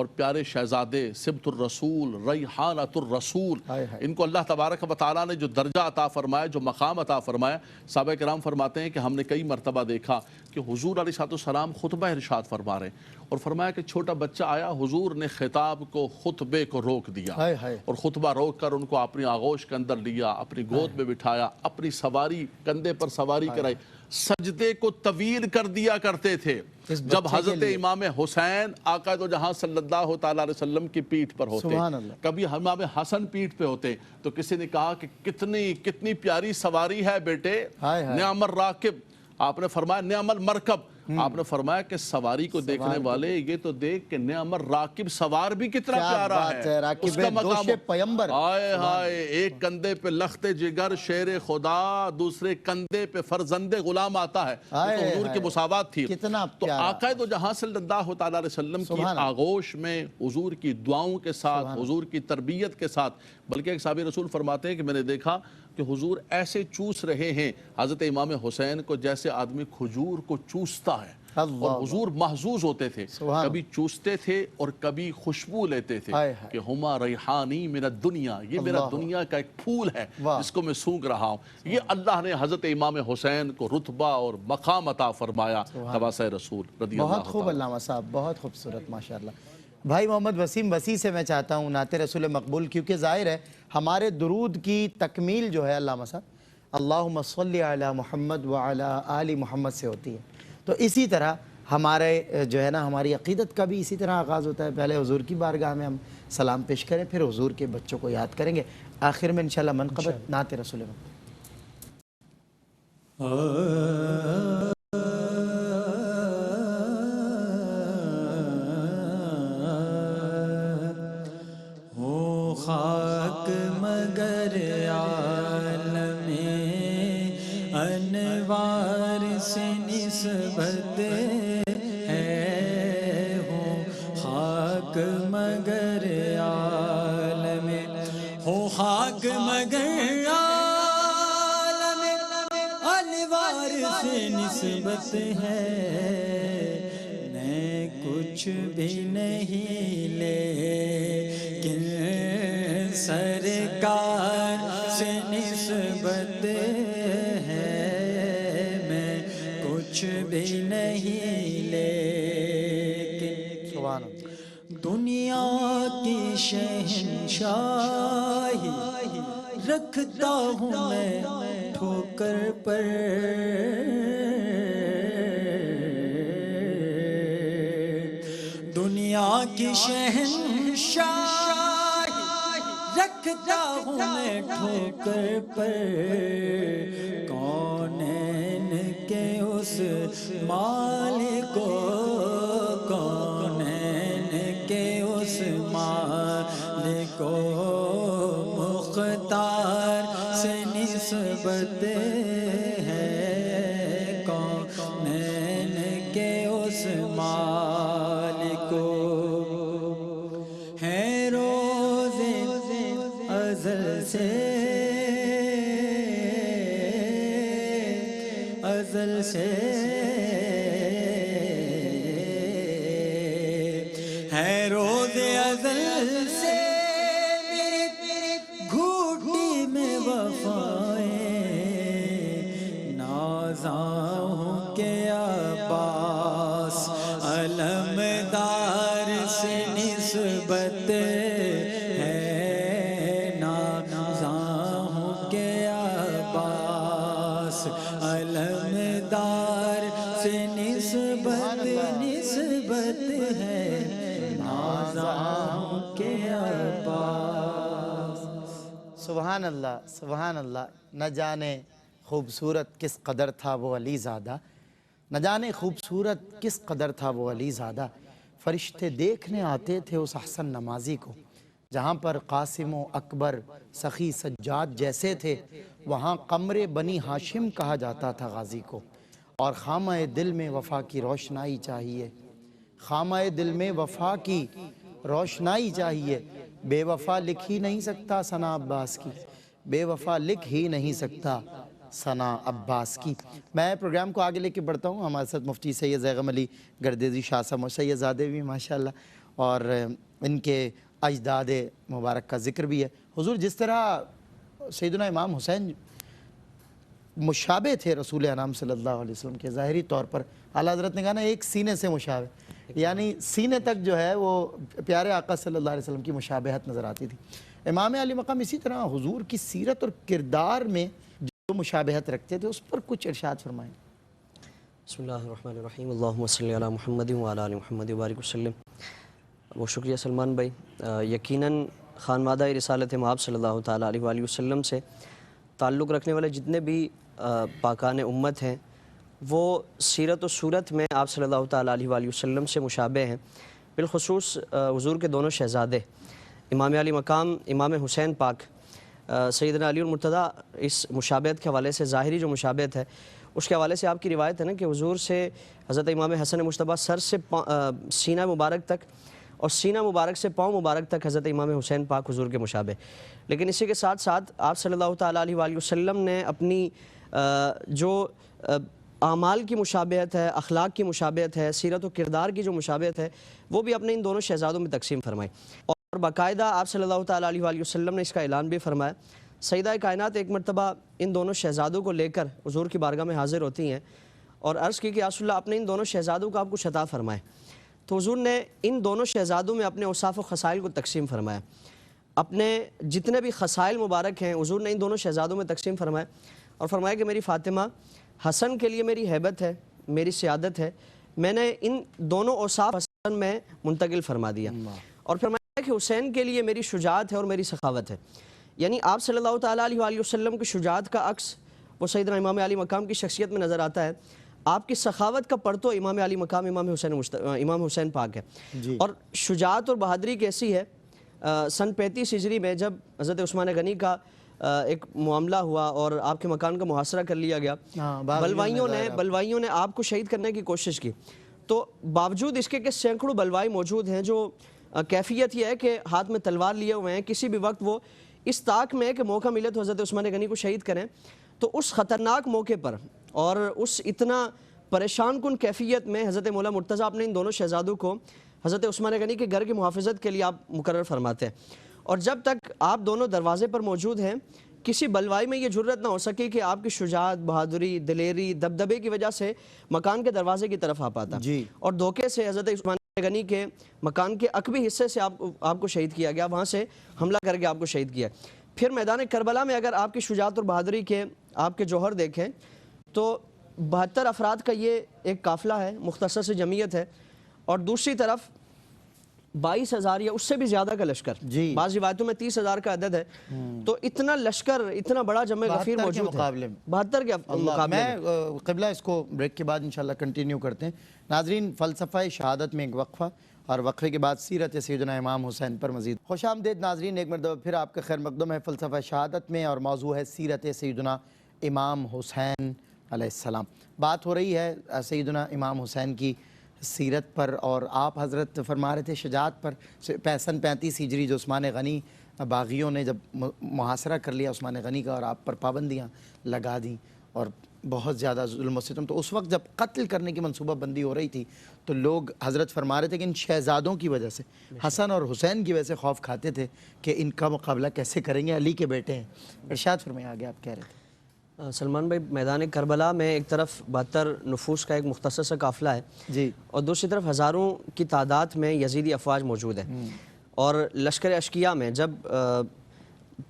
اور پیارے شہزادے سبط الرسول ریحانۃ الرسول، ان کو اللہ تبارک و تعالیٰ نے جو درجہ عطا فرمایا، جو مقام عطا فرمایا، صحابہ کرام فرماتے ہیں کہ ہم نے کئی مرتبہ دیکھا کہ حضور علیہ السلام خطبہ ارشاد فرما رہے ہیں اور فرمایا کہ چھوٹا بچہ آیا، حضور نے خطاب کو، خطبے کو روک دیا اور خطبہ روک کر ان کو اپنی آغوش کے اندر لیا، اپنی گود میں بٹھایا، اپنی سواری کندھے پر سواری کرائی، سجدے کو طویل کر دیا کرتے تھے۔ جب حضرت امام حسین آقا دو جہاں صلی اللہ تعالیٰ علیہ وسلم کی پیٹھ پر ہوتے، کبھی امام حسن پیٹھ پہ ہوتے، تو کسی نے کہا کہ کتنی پیاری سواری ہے بیٹے، نعم الراکب، آپ نے فرمایا نعم المرکب، آپ نے فرمایا کہ سواری کو دیکھنے والے یہ تو دیکھ کہ نعم الراکب، سوار بھی کتنا پیارا ہے، اس کا مقام، ہائے ہائے، ایک کندھے پہ لخت جگر شیر خدا، دوسرے کندھے پہ فرزند غلام آتا ہے، تو حضور کی مساوات تھی۔ تو آقا دو جہاں صلی اللہ تعالیٰ علیہ وسلم کی آغوش میں، حضور کی دعاؤں کے ساتھ، حضور کی تربیت کے ساتھ، بلکہ ایک صحابی رسول فرماتے ہیں کہ میں نے دیکھا کہ حضور ایسے چوس رہے ہیں حضرت امام حسین کو جیسے آدمی کھجور کو چوستا ہے، اور حضور محظوظ ہوتے تھے، کبھی چوستے تھے اور کبھی خوشبو لیتے تھے کہ ہما ریحانی من الدنیا، یہ میرا دنیا کا ایک پھول ہے جس کو میں سونگ رہا ہوں۔ یہ اللہ نے حضرت امام حسین کو رتبہ اور مقام عطا فرمایا، خواصہ رسول رضی اللہ عنہ۔ بہت خوب علامہ صاحب، بہت خوبصورت، ماشاءاللہ۔ بھائی محمد وسیم وسیع سے میں چاہتا ہوں نعت رسول مقبول، کیونکہ ظاہر ہے ہمارے درود کی تکمیل جو ہے علامہ صاحب اللہم صلی علی محمد وعلی آل محمد سے ہوتی ہے، تو اسی طرح ہمارے جو ہے نا ہماری عقیدت کا بھی اسی طرح آغاز ہوتا ہے۔ پہلے حضور کی بارگاہ میں ہم سلام پیش کریں، پھر حضور کے بچوں کو یاد کریں گے، آخر میں انشاءاللہ منقبت نعت رسول مقبول۔ خاک مگر عالم انوار سے نسبت ہے، ہو خاک مگر عالم، ہو خاک مگر عالم انوار سے نسبت ہے، میں کچھ بھی نہیں لے سرکار سے نسبت ہے، میں کچھ بھی نہیں لیکن دنیا کی شہنشاہی رکھتا ہوں میں ٹھوکر پر، دنیا کی شہنشاہی رکھتا ہوں میں ٹھوکر پر، کونین کے اس مالک کو، کونین کے اس مالک کو مختار سے نسبت ہے، کونین کے اس مالک کو ہے ازل سے ہے روز ازل سے میری گھوٹی میں وفائیں، نازاں ہوں کہ عباس علمدار سے نسبت علمدار سے نسبت ہے، نازاں کے عباس۔ سبحان اللہ، سبحان اللہ۔ نہ جانے خوبصورت کس قدر تھا وہ علی زادہ، نہ جانے خوبصورت کس قدر تھا وہ علی زادہ، فرشتے دیکھنے آتے تھے اس احسن نمازی کو، جہاں پر قاسم و اکبر سخی سجاد جیسے تھے، وہاں قمر بنی ہاشم کہا جاتا تھا غازی کو۔ اور خامہ دل میں وفا کی روشنائی چاہیے، خامہ دل میں وفا کی روشنائی چاہیے، بے وفا لکھ ہی نہیں سکتا ثنا عباس کی، بے وفا لکھ ہی نہیں سکتا ثنا عباس کی۔ میں پروگرام کو آگے لے کے بڑھتا ہوں، ہمارے ساتھ مفتی سید زیغم علی گردیزی شاہ صاحب اور سید زادے بھی ماشاءاللہ، اور ان کے اجداد مبارک کا ذکر بھی ہے۔ حضور جس طرح سیدنا امام حسین مشابہ تھے رسول انام صلی اللہ علیہ وسلم کے، ظاہری طور پر اعلیٰ حضرت نے کہا نا ایک سینے سے مشابہ، یعنی سینے تک جو ہے وہ پیارے آقا صلی اللہ علیہ وسلم کی مشابہت نظر آتی تھی۔ امام علی مقام اسی طرح حضور کی سیرت اور کردار میں جو مشابہت رکھتے تھے اس پر کچھ ارشاد فرمائیں۔ بسم اللہ الرحمن الرحیم، اللہم صلی علی محمد وعلی آل محمد وبارک وسلم۔ وہ شکریہ سلمان بھائی، یقیناً خانوادہ رسالت مآب صلی اللہ تعالیٰ علیہ وآلہ وسلم سے تعلق رکھنے والے جتنے بھی پاکان امت ہیں وہ سیرت و صورت میں آپ صلی اللہ تعالیٰ علیہ وآلہ وسلم سے مشابہ ہیں، بالخصوص حضور کے دونوں شہزادے امام علی مقام امام حسین پاک سیدنا علی المرتضیٰ، اس مشابہت کے حوالے سے ظاہری جو مشابہت ہے اس کے حوالے سے آپ کی روایت ہے نا کہ حضور سے حضرت امام حسن مجتبیٰ سر سے سینہ مبارک تک اور سینہ مبارک سے پاؤں مبارک تک حضرت امام حسین پاک حضور کے مشابہ، لیکن اسی کے ساتھ ساتھ آپ صلی اللہ تعالیٰ علیہ وآلہ وسلم نے اپنی جو اعمال کی مشابہت ہے، اخلاق کی مشابہت ہے، سیرت و کردار کی جو مشابہت ہے وہ بھی اپنے ان دونوں شہزادوں میں تقسیم فرمائی، اور باقاعدہ آپ صلی اللہ تعالیٰ علیہ وآلہ وسلم نے اس کا اعلان بھی فرمایا۔ سیدہ کائنات ایک مرتبہ ان دونوں شہزادوں کو لے کر حضور کی بارگاہ میں حاضر ہوتی ہیں اور عرض کی کہ یا رسول اللہ اپنے ان دونوں شہزادوں کو آپ کچھ عطا فرمائے، تو حضور نے ان دونوں شہزادوں میں اپنے اوصاف و خصائل کو تقسیم فرمایا، اپنے جتنے بھی خصائل مبارک ہیں حضور نے ان دونوں شہزادوں میں تقسیم فرمایا اور فرمایا کہ میری فاطمہ، حسن کے لیے میری ہیبت ہے، میری سیادت ہے، میں نے ان دونوں اوصاف حسن میں منتقل فرما دیا، اور فرمایا کہ حسین کے لیے میری شجاعت ہے اور میری سخاوت ہے، یعنی آپ صلی اللہ تعالیٰ علیہ وآلہ وسلم کی شجاعت کا عکس وہ سیدنا امام علی مقام کی شخصیت میں نظر آتا ہے، آپ کی سخاوت کا پرتو امام علی مقام امام حسین پاک ہے، اور شجاعت اور بہادری کیسی ہے، سن 35 ہجری میں جب حضرت عثمان غنی کا ایک معاملہ ہوا اور آپ کے مکان کا محاصرہ کر لیا گیا، بلوائیوں نے آپ کو شہید کرنے کی کوشش کی، تو باوجود اس کے کہ سینکڑوں بلوائی موجود ہیں، جو کیفیت یہ ہے کہ ہاتھ میں تلوار لیے ہوئے ہیں، کسی بھی وقت وہ اس طاق میں کہ موقع ملے تو حضرت عثمان غنی کو شہید کریں، تو اس خطرناک موقع پر اور اس اتنا پریشان کن کیفیت میں حضرت مولا مرتضیٰ اپنے ان دونوں شہزادوں کو حضرت عثمان غنی کے گھر کی محافظت کے لیے آپ مقرر فرماتے ہیں، اور جب تک آپ دونوں دروازے پر موجود ہیں کسی بلوائی میں یہ جرت نہ ہو سکی کہ آپ کی شجاعت، بہادری، دلیری، دبدبے کی وجہ سے مکان کے دروازے کی طرف آ پاتا، اور دھوکے سے حضرت عثمان غنی کے مکان کے عقبی حصے سے آپ کو شہید کیا گیا، وہاں سے حملہ کر کے آپ کو شہید کیا۔ پھر میدان کربلا میں اگر آپ کی شجاعت اور بہادری کے آپ کے جوہر دیکھیں تو 72 افراد کا یہ ایک قافلہ ہے، مختصر سے جمعیت ہے، اور دوسری طرف 22,000 یا اس سے بھی زیادہ کا لشکر، بعض روایتوں میں 30,000 کا عدد ہے، تو اتنا لشکر، اتنا بڑا جمع غفیر موجود ہے 72 کے مقابلے میں قبلہ اس کو بریک کے بعد انشاءاللہ کنٹینیو کرتے ہیں۔ ناظرین، فلسفہ شہادت میں ایک وقفہ اور وقفے کے بعد سیرت سیدنا امام حسین پر مزید خوش آمدید ناظرین، ایک مرتبہ پھر آپ کا خیر مقدم ہے فلسفہ شہادت میں، اور موضوع ہے سیرت سیدنا امام حسین علیہ السلام۔ بات ہو رہی ہے سیدنا امام حسین کی سیرت پر، اور آپ حضرت فرما رہے تھے شجاعت پر۔ سن 35 ہجری جو عثمان غنی باغیوں نے جب محاصرہ کر لیا عثمان غنی کا اور آپ پر پابندیاں لگا دیں اور بہت زیادہ ظلم و ستم، تو اس وقت جب قتل کرنے کی منصوبہ بندی ہو رہی تھی تو لوگ حضرت فرما رہے تھے کہ ان شہزادوں کی وجہ سے، حسن اور حسین کی وجہ سے خوف کھاتے تھے کہ ان کا مقابلہ کیسے کریں گے، علی کے بیٹے ہیں۔ ارشاد فرمائیں، آگے آپ کہہ رہے تھے۔ سلمان بھائی، میدان کربلا میں ایک طرف 72 نفوس کا ایک مختصر سا قافلہ ہے، اور دوسری طرف ہزاروں کی تعداد میں یزیدی افواج موجود ہیں، اور لشکر اشکیہ میں جب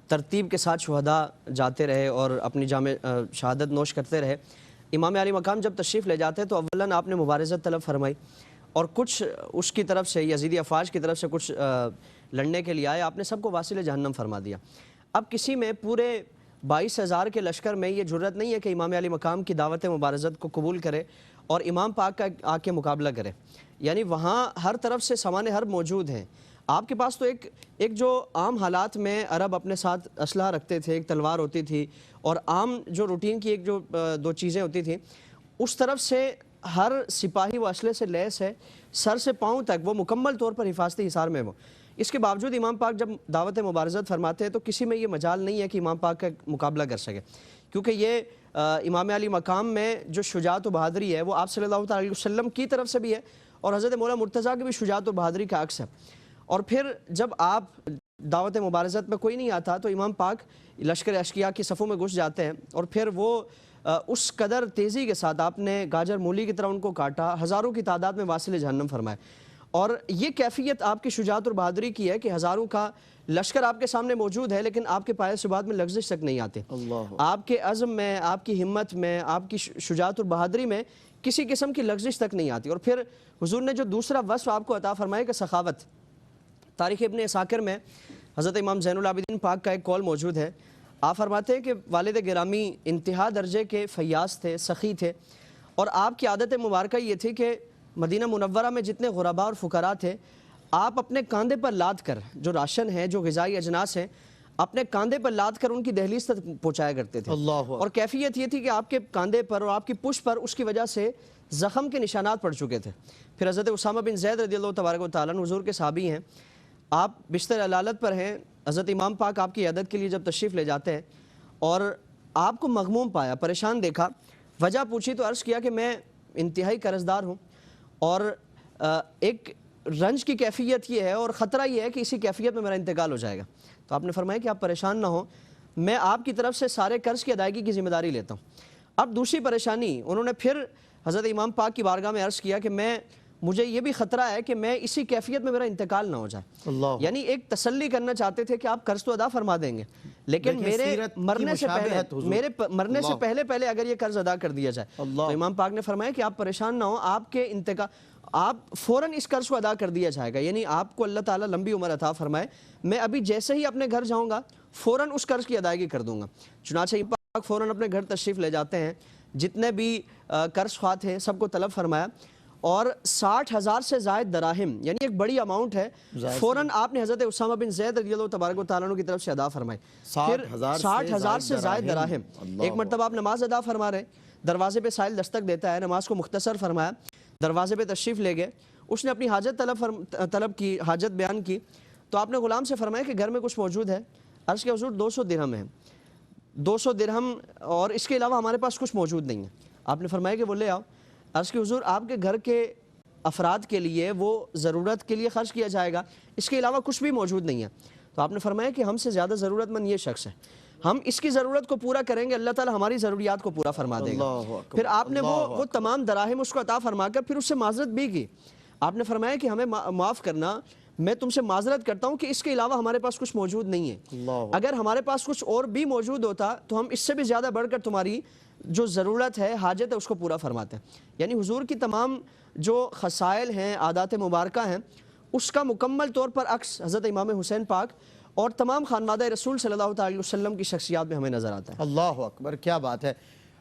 ترتیب کے ساتھ شہداء جاتے رہے اور اپنی جامع شہادت نوش کرتے رہے، امام علی مقام جب تشریف لے جاتے تو اولاً آپ نے مبارزت طلب فرمائی، اور کچھ اس کی طرف سے یزیدی افواج کی طرف سے کچھ لڑنے کے لیے آئے، آپ نے سب کو واصل جہنم فرما دیا۔ اب کسی میں پورے 22,000 کے لشکر میں یہ جرت نہیں ہے کہ امام علی مقام کی دعوت مبارزت کو قبول کرے اور امام پاک کا آ کے مقابلہ کرے، یعنی وہاں ہر طرف سے سامان حرب موجود ہیں۔ آپ کے پاس تو ایک جو عام حالات میں عرب اپنے ساتھ اسلحہ رکھتے تھے، ایک تلوار ہوتی تھی اور عام جو روٹین کی ایک جو 2 چیزیں ہوتی تھیں، اس طرف سے ہر سپاہی وہ اسلحے سے لیس ہے، سر سے پاؤں تک وہ مکمل طور پر حفاظتی حصار میں وہ۔ اس کے باوجود امام پاک جب دعوت مبارزت فرماتے ہیں تو کسی میں یہ مجال نہیں ہے کہ امام پاک کا مقابلہ کر سکے، کیونکہ یہ امام علی مقام میں جو شجاعت و بہادری ہے وہ آپ صلی اللہ علیہ وسلم کی طرف سے بھی ہے اور حضرت مولا مرتضیٰ کی بھی شجاعت اور بہادری کا عکس ہے. اور پھر جب آپ دعوت مبارزت میں کوئی نہیں آتا تو امام پاک لشکر اشقیاء کی صفوں میں گھس جاتے ہیں, اور پھر وہ اس قدر تیزی کے ساتھ آپ نے گاجر مولی کی طرح ان کو کاٹا, ہزاروں کی تعداد میں واصل جہنم فرمائے. اور یہ کیفیت آپ کی شجاعت اور بہادری کی ہے کہ ہزاروں کا لشکر آپ کے سامنے موجود ہے, لیکن آپ کے پائے ثبات میں لغزش تک نہیں آتے. آپ کے عزم میں, آپ کی ہمت میں, آپ کی شجاعت اور بہادری میں کسی قسم کی لغزش تک نہیں آتی. اور پھر حضور نے جو دوسرا وصف آپ کو عطا فرمایا کہ سخاوت. تاریخ ابن عساکر میں حضرت امام زین العابدین پاک کا ایک قول موجود ہے. آپ فرماتے ہیں کہ والد گرامی انتہا درجے کے فیاض تھے, سخی تھے, اور آپ کی عادت مبارکہ یہ تھی کہ مدینہ منورہ میں جتنے غرباء اور فقراء تھے, آپ اپنے کاندھے پر لاد کر جو راشن ہے, جو غذائی اجناس ہیں, اپنے کاندھے پر لاد کر ان کی دہلیز تک پہنچایا کرتے تھے. اور کیفیت یہ تھی کہ آپ کے کاندھے پر اور آپ کی پشت پر اس کی وجہ سے زخم کے نشانات پڑ چکے تھے. پھر حضرت اسامہ بن زید رضی اللہ تبارک و تعالیٰ عنہ حضور کے صحابی ہیں, آپ بستر علالت پر ہیں, حضرت امام پاک آپ کی عیادت کے لیے جب تشریف لے جاتے ہیں اور آپ کو مغموم پایا, پریشان دیکھا, وجہ پوچھی تو عرض کیا کہ میں انتہائی قرضدار ہوں اور ایک رنج کی کیفیت یہ ہے اور خطرہ یہ ہے کہ اسی کیفیت میں میرا انتقال ہو جائے گا. تو آپ نے فرمایا کہ آپ پریشان نہ ہوں, میں آپ کی طرف سے سارے قرض کی ادائیگی کی ذمہ داری لیتا ہوں. اب دوسری پریشانی, انہوں نے پھر حضرت امام پاک کی بارگاہ میں عرض کیا کہ مجھے یہ بھی خطرہ ہے کہ میں اسی کیفیت میں میرا انتقال نہ ہو جائے. یعنی ایک تسلی کرنا چاہتے تھے کہ آپ قرض تو ادا فرما دیں گے, لیکن میرے مرنے سے پہلے اگر یہ قرض ادا کر دیا جائے. تو امام پاک نے فرمایا کہ آپ پریشان نہ ہوں, آپ کے آپ فوراً اس قرض کو ادا کر دیا جائے گا. یعنی آپ کو اللہ تعالیٰ لمبی عمر عطا فرمائے, میں ابھی جیسے ہی اپنے گھر جاؤں گا فوراً اس قرض کی ادائیگی کر دوں گا. چنانچہ امام پاک فوراً اپنے گھر تشریف لے جاتے ہیں, جتنے بھی قرض خواہ تھے سب کو طلب فرمایا, اور 60,000 سے زائد دراہم, یعنی ایک بڑی اماؤنٹ ہے, فوراً آپ نے حضرت اسامہ بن زید رضی اللہ تبارک و تعالیٰ عنہ کی طرف سے ادا فرمائے. پھر 60,000 سے زائد دراہم. ایک مرتبہ آپ نماز ادا فرما رہے, دروازے پہ سائل دستک دیتا ہے, نماز کو مختصر فرمایا, دروازے پہ تشریف لے گئے, اس نے اپنی حاجت طلب کی, حاجت بیان کی. تو آپ نے غلام سے فرمایا کہ گھر میں کچھ موجود ہے. عرض کہ حضور 200 درہم ہے, 200 درہم, اور اس کے علاوہ ہمارے پاس کچھ موجود نہیں ہے. آپ نے فرمایا کہ وہ لے آؤ. عرض کہ حضور آپ کے گھر کے افراد کے لیے وہ ضرورت کے لیے خرچ کیا جائے گا, اس کے علاوہ کچھ بھی موجود نہیں ہے. تو آپ نے فرمایا کہ ہم سے زیادہ ضرورت مند یہ شخص ہے, ہم اس کی ضرورت کو پورا کریں گے, اللہ تعالی ہماری ضروریات کو پورا فرما دے گا. پھر آپ نے وہ تمام دراہم اس کو عطا فرما کر پھر اس سے معذرت بھی کی. آپ نے فرمایا کہ ہمیں معاف کرنا, میں تم سے معذرت کرتا ہوں کہ اس کے علاوہ ہمارے پاس کچھ موجود نہیں ہے. اگر ہمارے پاس کچھ اور بھی موجود ہوتا تو ہم اس سے بھی زیادہ بڑھ کر تمہاری جو ضرورت ہے, حاجت ہے, اس کو پورا فرماتے ہیں. یعنی حضور کی تمام جو خصائل ہیں, عادات مبارکہ ہیں, اس کا مکمل طور پر عکس حضرت امام حسین پاک اور تمام خانوادہ رسول صلی اللہ علیہ وسلم کی شخصیات میں ہمیں نظر آتا ہے. اللہ اکبر, کیا بات ہے.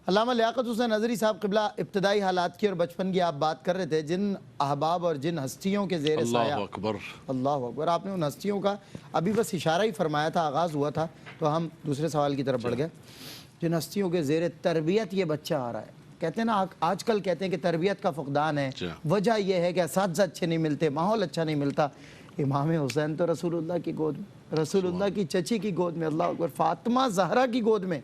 علامہ لیاقت حسین نظری صاحب قبلہ, ابتدائی حالات کی اور بچپن کی آپ بات کر رہے تھے, جن احباب اور جن ہستیوں کے زیر سایہ, اللہ اکبر, آپ نے ان ہستیوں کا ابھی بس اشارہ ہی فرمایا تھا, آغاز ہوا تھا, تو ہم دوسرے سوال کی طرف بڑھ گئے. جن ہستیوں کے زیر تربیت یہ بچہ آ رہا ہے, کہتے ہیں نا آج کل کہتے ہیں کہ تربیت کا فقدان ہے, وجہ یہ ہے کہ اساتذہ اچھے نہیں ملتے, ماحول اچھا نہیں ملتا. امام حسین تو رسول اللہ کی گود میں, رسول اللہ کی چچی کی گود میں, اللہ اکبر, فاطمہ زہرا کی گود میں,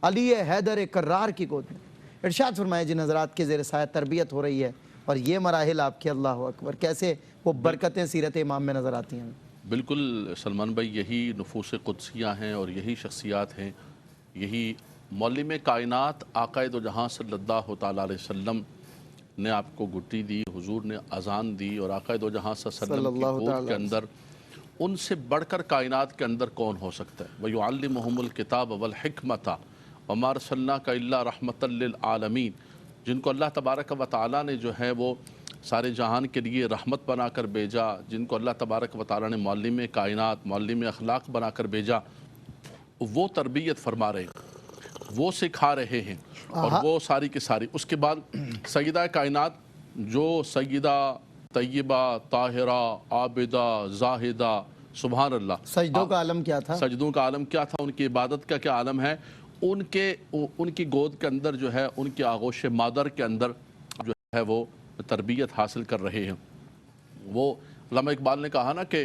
علی حیدر کرار کی گود میں. ارشاد فرمائے جن حضرات کے زیر سایہ تربیت ہو رہی ہے, اور یہ مراحل آپ کے, اللہ اکبر, کیسے وہ برکتیں سیرت امام میں نظر آتی ہیں. بالکل سلمان بھائی, یہی نفوس قدسیہ ہیں اور یہی شخصیات ہیں, یہی معلم کائنات آقا دو جہاں صلی اللہ تعالیٰ علیہ وسلم نے آپ کو گھٹی دی, حضور نے اذان دی, اور آقا دو جہاں صلی اللہ علیہ وسلم کی گود کے اندر ان سے بڑھ کر کائنات کے اندر کون ہو سکتا ہے. وَيُعَلِّمُهُمُ الْكِتَابَ وَالْحِكْمَةَ وَمَا أَرْسَلْنَاكَ إِلَّا رَحْمَةً لِلْعَالَمِينَ, جن کو اللہ تبارک و تعالیٰ نے جو ہے وہ سارے جہان کے لیے رحمت بنا کر بھیجا, جن کو اللہ تبارک و تعالیٰ نے معلم کائنات, معلم اخلاق بنا کر بھیجا, وہ تربیت فرما رہے ہیں, وہ سکھا رہے ہیں, اور وہ ساری کی ساری. اس کے بعد سیدہ کائنات جو سیدہ طیبہ طاہرہ عابدہ زاہدہ, سبحان اللہ, سجدوں کا عالم کیا تھا, سجدوں کا عالم کیا تھا, ان کی عبادت کا کیا عالم ہے, ان کی گود کے اندر جو ہے, ان کی آغوش مادر کے اندر جو ہے وہ تربیت حاصل کر رہے ہیں. وہ علامہ اقبال نے کہا نا کہ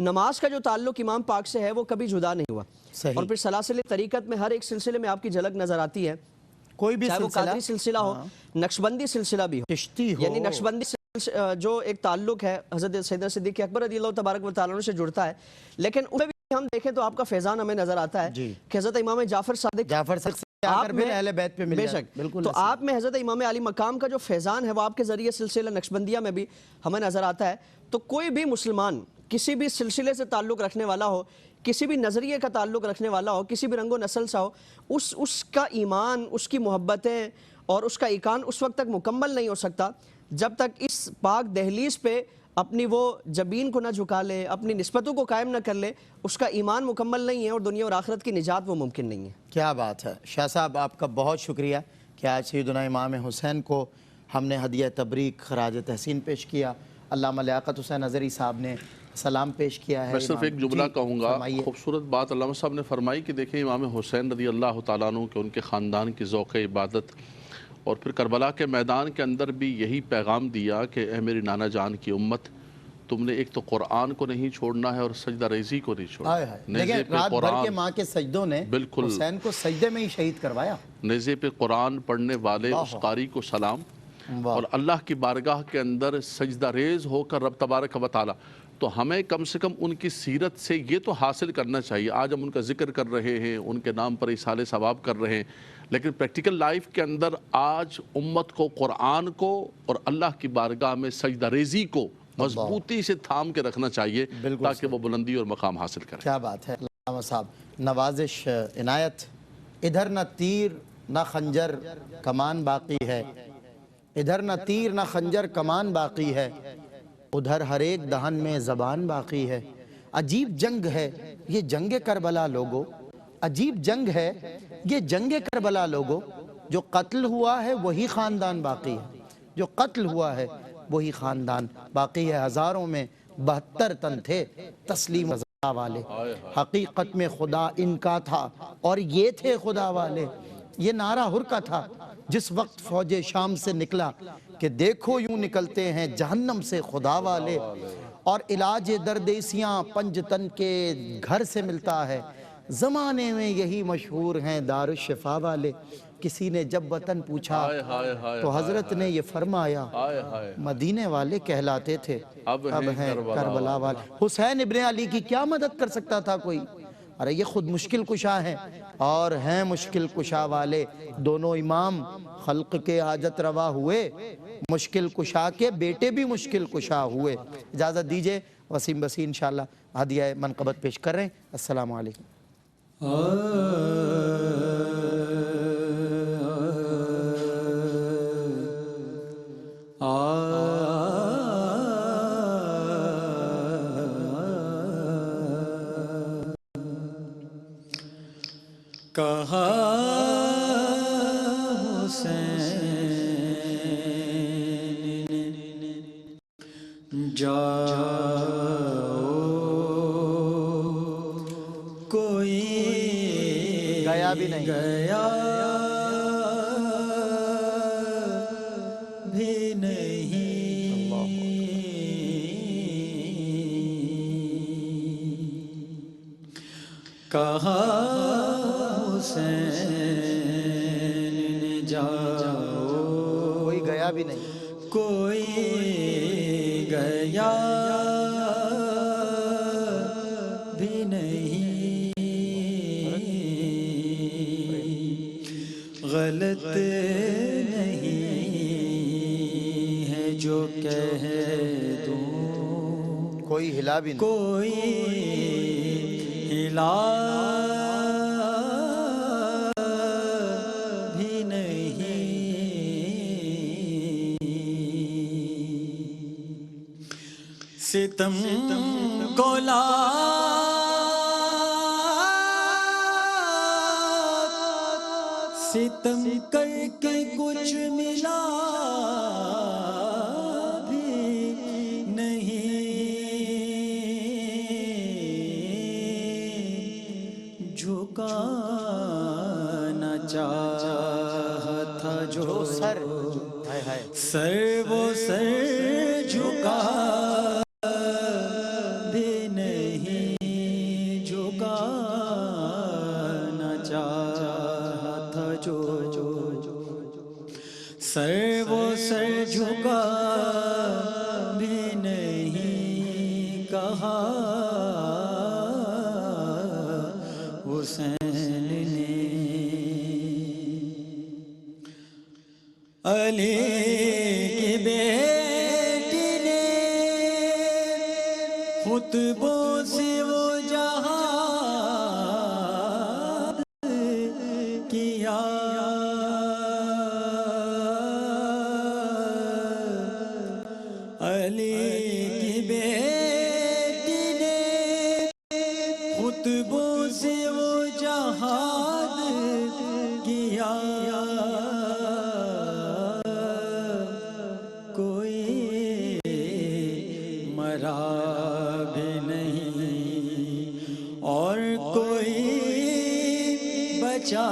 نماز کا جو تعلق امام پاک سے ہے وہ کبھی جدا نہیں ہوا. صحیح. اور پھر سلاسل طریقت میں ہر ایک سلسلے میں آپ کی جھلک نظر آتی ہے, کوئی بھی چاہے وہ سلسلہ قادری سلسلہ ہو, نقشبندی سلسلہ بھی ہو, چشتی ہو, یعنی نقشبندی جو ایک تعلق ہے حضرت سیدنا صدیق اکبر رضی اللہ تبارک و تعالیٰ عنہ سے جڑتا ہے, لیکن اس میں بھی ہم دیکھیں تو آپ کا فیضان ہمیں نظر آتا ہے کہ حضرت امام جعفر صادق آپ میں اہل بیت پہ مل بے جائے. شک, بالکل. تو آپ میں حضرت امام علی مقام کا جو فیضان ہے وہ آپ کے ذریعے سلسلہ نقشبندیہ میں بھی ہمیں نظر آتا ہے. تو کوئی بھی مسلمان کسی بھی سلسلے سے تعلق رکھنے والا ہو, کسی بھی نظریے کا تعلق رکھنے والا ہو, کسی بھی رنگ و نسل سا ہو, اس کا ایمان, اس کی محبتیں اور اس کا ایقان اس وقت تک مکمل نہیں ہو سکتا جب تک اس پاک دہلیز پہ اپنی وہ جبین کو نہ جھکا لے, اپنی نسبتوں کو قائم نہ کر لے. اس کا ایمان مکمل نہیں ہے اور دنیا اور آخرت کی نجات وہ ممکن نہیں ہے. کیا بات ہے شاہ صاحب, آپ کا بہت شکریہ کہ آج سیدنا امام حسین کو ہم نے ہدیہ تبریک خراج تحسین پیش کیا. علامہ لیاقت حسین ازہری صاحب نے سلام پیش کیا ہے. میں صرف ایک جملہ کہوں گا, خوبصورت بات علامہ صاحب نے فرمائی کہ دیکھیں امام حسین رضی اللہ تعالیٰ عنہ کہ ان کے خاندان کی ذوق عبادت, اور پھر کربلا کے میدان کے اندر بھی یہی پیغام دیا کہ اے میری نانا جان کی امت, تم نے ایک تو قرآن کو نہیں چھوڑنا ہے اور سجدہ ریزی کو نہیں چھوڑنا. لیکن رات بھر کے ماں کے سجدوں نے حسین کو سجدے میں ہی شہید کروایا. نیزے پہ قرآن پڑھنے والے اس قاری کو سلام, اور اللہ کی بارگاہ کے اندر سجدہ ریز ہو کر رب تبارک و تعالی. تو ہمیں کم سے کم ان کی سیرت سے یہ تو حاصل کرنا چاہیے. آج ہم ان کا ذکر کر رہے ہیں, ان کے نام پر ایصال ثواب کر رہے ہیں, لیکن پریکٹیکل لائف کے اندر آج امت کو قرآن کو اور اللہ کی بارگاہ میں سجدہ ریزی کو مضبوطی سے تھام کے رکھنا چاہیے تاکہ وہ بلندی اور مقام حاصل کرے. کیا بات ہے علامہ صاحب, نوازش عنایت. ادھر نہ تیر نہ خنجر کمان باقی ہے, ادھر نہ تیر نہ خنجر کمان باقی ہے, ادھر ہر ایک دہن میں زبان باقی ہے. عجیب جنگ ہے یہ جنگ کربلا لوگو, عجیب جنگ ہے یہ جنگ کربلا لوگو. جو قتل ہوا ہے وہی خاندان باقی ہے, جو قتل ہوا ہے وہی خاندان باقی ہے. ہزاروں میں 72 تن تھے تسلیم رضا والے, حقیقت میں خدا ان کا تھا اور یہ تھے خدا والے. یہ نعرہ ہر کا تھا جس وقت فوج شام سے نکلا کہ دیکھو یوں نکلتے ہیں جہنم سے خدا والے. اور علاج دردیسیاں پنجتن کے گھر سے ملتا ہے, زمانے میں یہی مشہور ہیں دار الشفا والے. کسی نے جب وطن پوچھا تو حضرت نے یہ فرمایا, مدینے والے کہلاتے تھے اب ہیں کربلا والے. حسین ابن علی کی کیا مدد کر سکتا تھا کوئی؟ ارے یہ خود مشکل کشا ہیں اور ہیں مشکل کشا والے. دونوں امام خلق کے حاجت روا ہوئے, مشکل کشا کے بیٹے بھی مشکل کشا ہوئے. اجازت دیجئے, وسیم بسی انشاءاللہ ہدیہ منقبت پیش کر رہے ہیں. السلام علیکم. کہا حسین جاؤ کوئی گیا بھی نہیں, گیا بھی نہیں, کہا حسین جاؤ کوئی گیا بھی نہیں, کوئی گیا بھی نہیں. غلط نہیں ہے جو کہہ دوں, کوئی ہلا بھی نہیں, کوئی ہلا بھی نہیں. ستم کو لا ستم کر کے کچھ ملا بھی نہیں. جھکانا چاہتا جو سر سر وہ سر جھکا بھی نہیں. کہا حسین نے علی کی بیٹی نے خطبوں سے وہ جہاد کیا علی کی بیٹی نے خطبوں سے وہ جہاد کیا کوئی مرا بھی نہیں اور کوئی بچا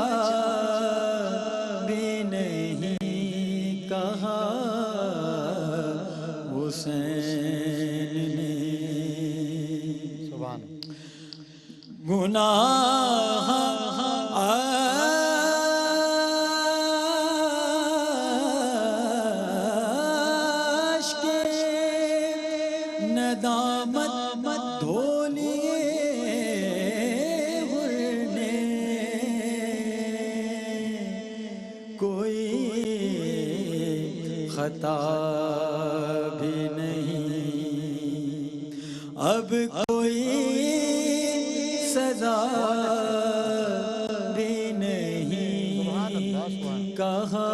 بھی نہیں کہا حسین نے سبحان گناہ عشق ندامت دھو لیے حر نے کوئی خطا بھی نہیں اب کوئی سزا بھی نہیں کہا